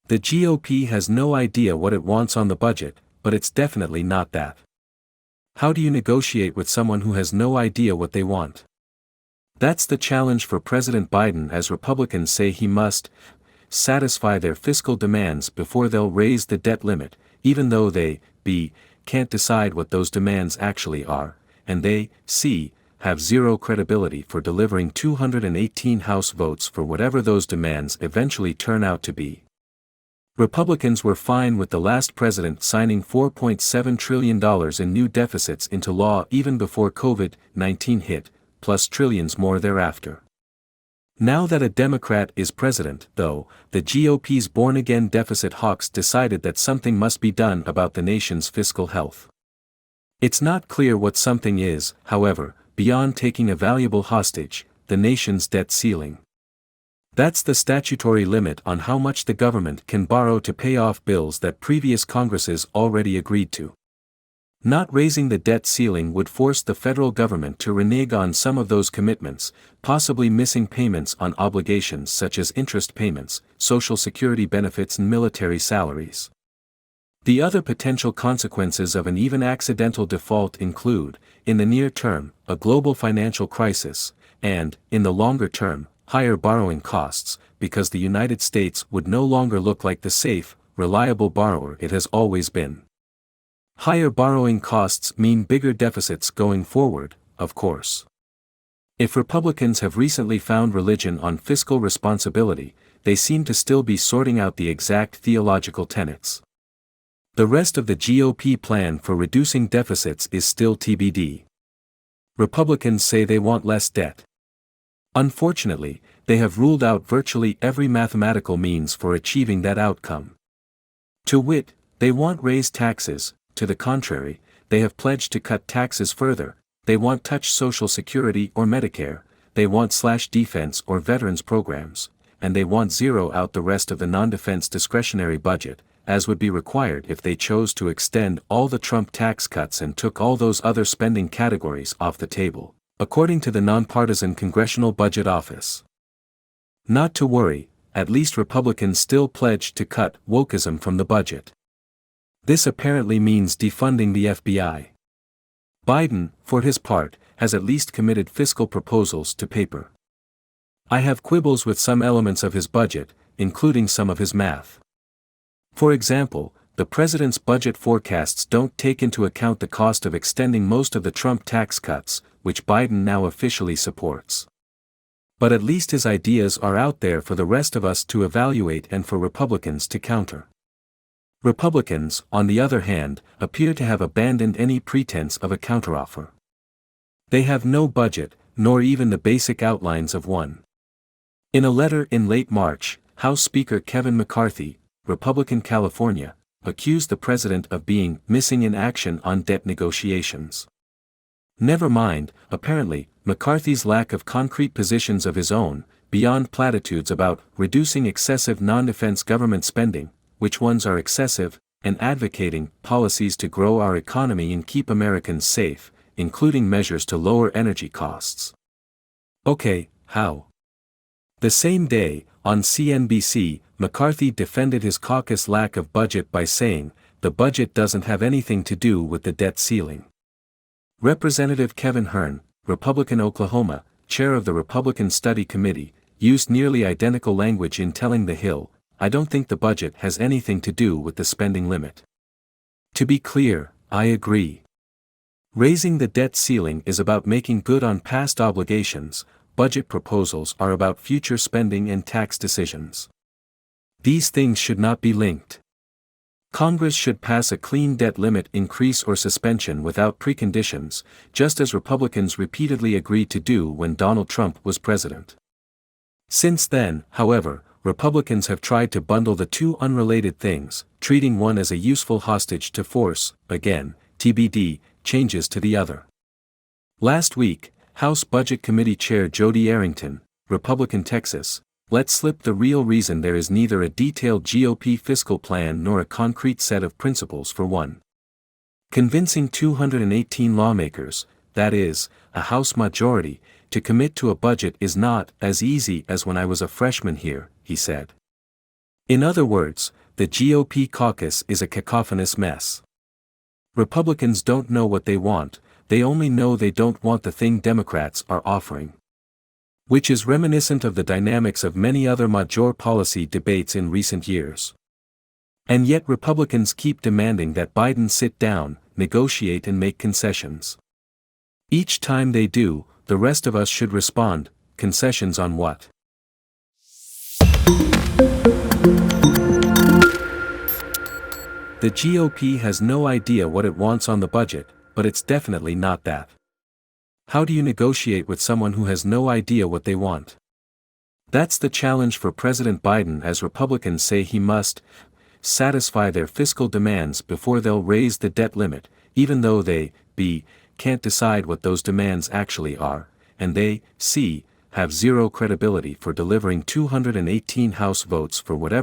The GOP has no idea what it wants on the budget, but it's definitely not that. How do you negotiate with someone who has no idea what they want? That's the challenge for President Biden, as Republicans say he must satisfy their fiscal demands before they'll raise the debt limit, even though they can't decide what those demands actually are, and they have zero credibility for delivering 218 House votes for whatever those demands eventually turn out to be. Republicans were fine with the last president signing $4.7 trillion in new deficits into law even before COVID-19 hit, plus trillions more thereafter. Now that a Democrat is president, though, the GOP's born-again deficit hawks decided that something must be done about the nation's fiscal health. It's not clear what something is, however, beyond taking a valuable hostage, the nation's debt ceiling. That's the statutory limit on how much the government can borrow to pay off bills that previous Congresses already agreed to. Not raising the debt ceiling would force the federal government to renege on some of those commitments, possibly missing payments on obligations such as interest payments, Social Security benefits and military salaries. The other potential consequences of an even accidental default include, in the near term, a global financial crisis, and, in the longer term, higher borrowing costs, because the United States would no longer look like the safe, reliable borrower it has always been. Higher borrowing costs mean bigger deficits going forward, of course. If Republicans have recently found religion on fiscal responsibility, they seem to still be sorting out the exact theological tenets. The rest of the GOP plan for reducing deficits is still TBD. Republicans say they want less debt. Unfortunately, they have ruled out virtually every mathematical means for achieving that outcome. To wit, they want raised taxes. To the contrary, they have pledged to cut taxes further. They want touch Social Security or Medicare, they want /defense or veterans programs, and they want zero out the rest of the non-defense discretionary budget, as would be required if they chose to extend all the Trump tax cuts and took all those other spending categories off the table, according to the nonpartisan Congressional Budget Office. Not to worry, at least Republicans still pledged to cut wokeism from the budget. This apparently means defunding the FBI. Biden, for his part, has at least committed fiscal proposals to paper. I have quibbles with some elements of his budget, including some of his math. For example, the president's budget forecasts don't take into account the cost of extending most of the Trump tax cuts, which Biden now officially supports. But at least his ideas are out there for the rest of us to evaluate and for Republicans to counter. Republicans, on the other hand, appear to have abandoned any pretense of a counteroffer. They have no budget, nor even the basic outlines of one. In a letter in late March, House Speaker Kevin McCarthy, Republican California, accused the president of being missing in action on debt negotiations. Never mind, apparently, McCarthy's lack of concrete positions of his own, beyond platitudes about reducing excessive non-defense government spending, which ones are excessive, and advocating policies to grow our economy and keep Americans safe, including measures to lower energy costs. Okay, how? The same day, on CNBC, McCarthy defended his caucus lack of budget by saying, the budget doesn't have anything to do with the debt ceiling. Representative Kevin Hern, Republican Oklahoma, chair of the Republican Study Committee, used nearly identical language in telling The Hill, I don't think the budget has anything to do with the spending limit. To be clear, I agree. Raising the debt ceiling is about making good on past obligations, budget proposals are about future spending and tax decisions. These things should not be linked. Congress should pass a clean debt limit increase or suspension without preconditions, just as Republicans repeatedly agreed to do when Donald Trump was president. Since then, however, Republicans have tried to bundle the two unrelated things, treating one as a useful hostage to force, again, TBD, changes to the other. Last week, House Budget Committee Chair Jody Arrington, Republican Texas, let slip the real reason there is neither a detailed GOP fiscal plan nor a concrete set of principles for one. Convincing 218 lawmakers, that is, a House majority, to commit to a budget is not as easy as when I was a freshman here, he said. In other words, the GOP caucus is a cacophonous mess. Republicans don't know what they want, they only know they don't want the thing Democrats are offering. Which is reminiscent of the dynamics of many other major policy debates in recent years. And yet Republicans keep demanding that Biden sit down, negotiate and make concessions. Each time they do, the rest of us should respond, concessions on what? The GOP has no idea what it wants on the budget, but it's definitely not that. How do you negotiate with someone who has no idea what they want? That's the challenge for President Biden, as Republicans say he must satisfy their fiscal demands before they'll raise the debt limit, even though they, B, can't decide what those demands actually are, and they, C, have zero credibility for delivering 218 House votes for whatever